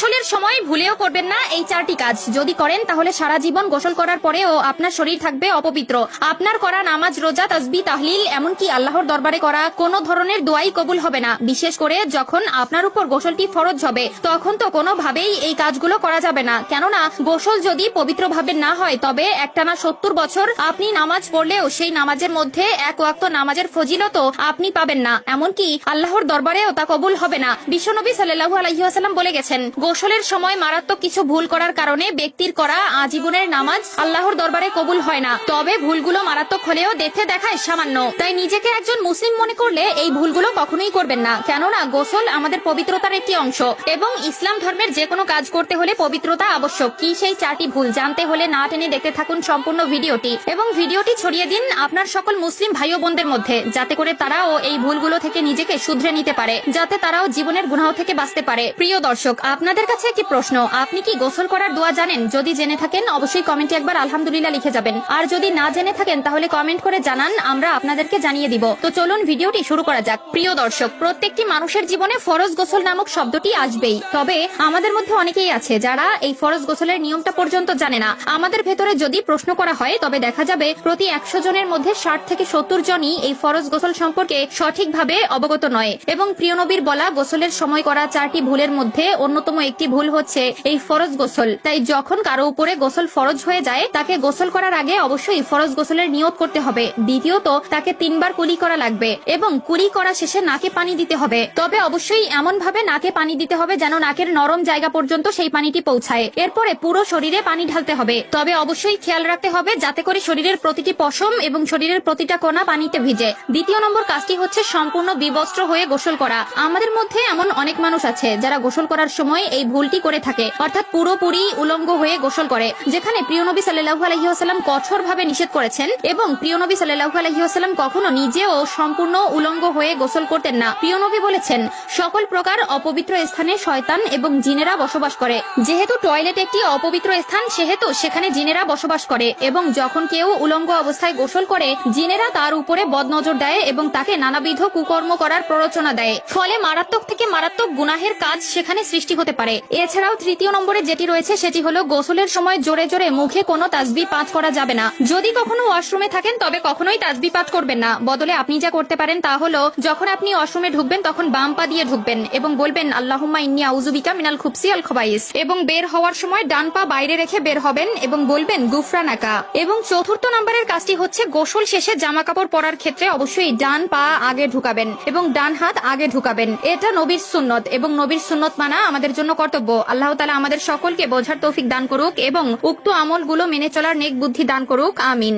গোসলের সময় ভুলেও করবেন না এই চারটি কাজ। যদি করেন তাহলে সারা জীবন গোসল করার পরেও আপনার শরীর থাকবে অপবিত্র। আপনার করা নামাজ, রোজা, তাসবিহ, তাহলিল, এমনকি আল্লাহর দরবারে করা কোনো ধরনের দোয়াই কবুল হবে না। বিশেষ করে যখন আপনার উপর গোসলটি ফরজ হবে, তখন তো কোনোভাবেই এই কাজগুলো করা যাবে না। কেননা গোসল যদি পবিত্রভাবে না হয়, তবে একটানা 70 বছর আপনি নামাজ পড়লেও সেই নামাজের মধ্যে এক ওয়াক্ত নামাজের ফজিলত আপনি পাবেন না, এমনকি আল্লাহর দরবারেও তা কবুল হবে না। বিশ্বনবী সাল্লাল্লাহু আলাইহি ওয়াসাল্লাম বলে গেছেন, গোসলের সময় মারাত্মক কিছু ভুল করার কারণে ব্যক্তির করা আজীবনের নামাজ আল্লাহর দরবারে কবুল হয় না। তবে ভুলগুলো মারাত্মক হলেও দেখতে দেখায় সামান্য। তাই নিজেকে একজন মুসলিম মনে করলে এই ভুলগুলো কখনোই করবেন না। কেননা গোসল আমাদের পবিত্রতার একটি অংশ এবং ইসলাম ধর্মের যে কোনো কাজ করতে হলে পবিত্রতা আবশ্যক। কি সেই চারটি ভুল জানতে হলে না টেনে দেখতে থাকুন সম্পূর্ণ ভিডিওটি এবং ভিডিওটি ছড়িয়ে দিন আপনার সকল মুসলিম ভাই ও বোনদের মধ্যে, যাতে করে তারাও এই ভুলগুলো থেকে নিজেকে শুধরে নিতে পারে, যাতে তারাও জীবনের গুনাহ থেকে বাঁচতে পারে। প্রিয় দর্শক, আপনাদের কাছে একটি প্রশ্ন, আপনি কি গোসল করার দোয়া জানেন? যদি জেনে থাকেন অবশ্যই কমেন্টে একবার আলহামদুলিল্লাহ লিখে যাবেন, আর যদি না জেনে থাকেন তাহলে কমেন্ট করে জানান, আমরা আপনাদেরকে জানিয়ে দিব। তো চলুন ভিডিওটি শুরু করা যাক। প্রিয় দর্শক, প্রত্যেকটি মানুষের জীবনে ফরজ গোসল নামক শব্দটি আসবেই। তবে আমাদের মধ্যে অনেকেই আছে যারা এই ফরজ গোসলের নিয়মটা পর্যন্ত জানে না। আমাদের ভেতরে যদি প্রশ্ন করা হয়, তবে দেখা যাবে প্রতি 100 জনের মধ্যে 60 থেকে 70 জনই এই ফরজ গোসল সম্পর্কে সঠিকভাবে অবগত নয়। এবং প্রিয় নবীর বলা গোসলের সময় করা 4টি ভুলের মধ্যে অন্যতম একটি ভুল হচ্ছে এই ফরজ গোসল। তাই যখন কারো উপরে গোসল ফরজ হয়ে যায়, তাকে গোসল করার আগে অবশ্যই ফরজ গোসলের নিয়ত করতে হবে। দ্বিতীয়ত, তাকে 3 বার কুলি করা লাগবে এবং কুলি করা শেষে নাকে পানি দিতে হবে। তবে অবশ্যই এমন ভাবে নাকে পানি দিতে হবে যেন নাকের নরম জায়গা পর্যন্ত সেই পানিটি পৌঁছায়। এরপরে পুরো শরীরে পানি ঢালতে হবে। তবে অবশ্যই খেয়াল রাখতে হবে যাতে করে শরীরের প্রতিটি পশম এবং শরীরের প্রতিটা কণা পানিতে ভিজে। দ্বিতীয় নম্বর কাজটি হচ্ছে সম্পূর্ণ বিবস্ত্র হয়ে গোসল করা। আমাদের মধ্যে এমন অনেক মানুষ আছে যারা গোসল করার সময় এই ভুলটি করে থাকে, অর্থাৎ পুরোপুরি উলঙ্গ হয়ে গোসল করে, যেখানে প্রিয় নবী সাল্লাল্লাহু আলাইহি ওয়াসাল্লাম কঠোরভাবে নিষেধ করেছেন এবং প্রিয় নবী সাল্লাল্লাহু আলাইহি ওয়াসাল্লাম কখনো নিজেও সম্পূর্ণ উলঙ্গ হয়ে গোসল করতেন না। প্রিয় নবী বলেছেন, সকল প্রকার অপবিত্র স্থানে শয়তান এবং জিনেরা বসবাস করে। যেহেতু টয়লেট একটি অপবিত্র স্থান, সেহেতু সেখানে জিনেরা বসবাস করে এবং যখন কেউ উলঙ্গ অবস্থায় গোসল করে, জিনেরা তার উপরে বদনজর দেয় এবং তাকে নানাবিধ কুকর্ম করার প্ররোচনা দেয়। ফলে মারাত্মক থেকে মারাত্মক গুনাহের কাজ সেখানে সৃষ্টি হতে পারে। এছাড়াও তৃতীয় নম্বরে যেটি রয়েছে সেটি হলো গোসলের সময় জোরে জোরে মুখে কোনো তাসবিহ পাঠ করা যাবে না। যদি কখনো ওয়াশরুমে থাকেন তবে কখনোই তাসবিহ পাঠ করবেন না। বদলে আপনি যা করতে পারেন তা হলো, যখন আপনি ওয়াশরুমে ঢুকবেন তখন বাম পা দিয়ে ঢুকবেন এবং বলবেন আল্লাহুম্মা ইন্নী আউযু বিকা মিনাল খুবসি ওয়াল খবাইস, এবং বের হওয়ার সময় ডান পা বাইরে রেখে বের হবেন এবং বলবেন গুফরানাকা। এবং চতুর্থ নম্বরের কাজটি হচ্ছে, গোসল শেষে জামা কাপড় পরার ক্ষেত্রে অবশ্যই ডান পা আগে ঢুকাবেন এবং ডান হাত আগে ঢুকাবেন। এটা নবীর সুন্নত এবং নবীর সুন্নত মানা আমাদের জন্য কর্তব্য। আল্লাহ তাআলা আমাদের সকলকে বোঝার তৌফিক দান করুক এবং উক্ত আমলগুলো মেনে চলার নেক বুদ্ধি দান করুক। আমিন।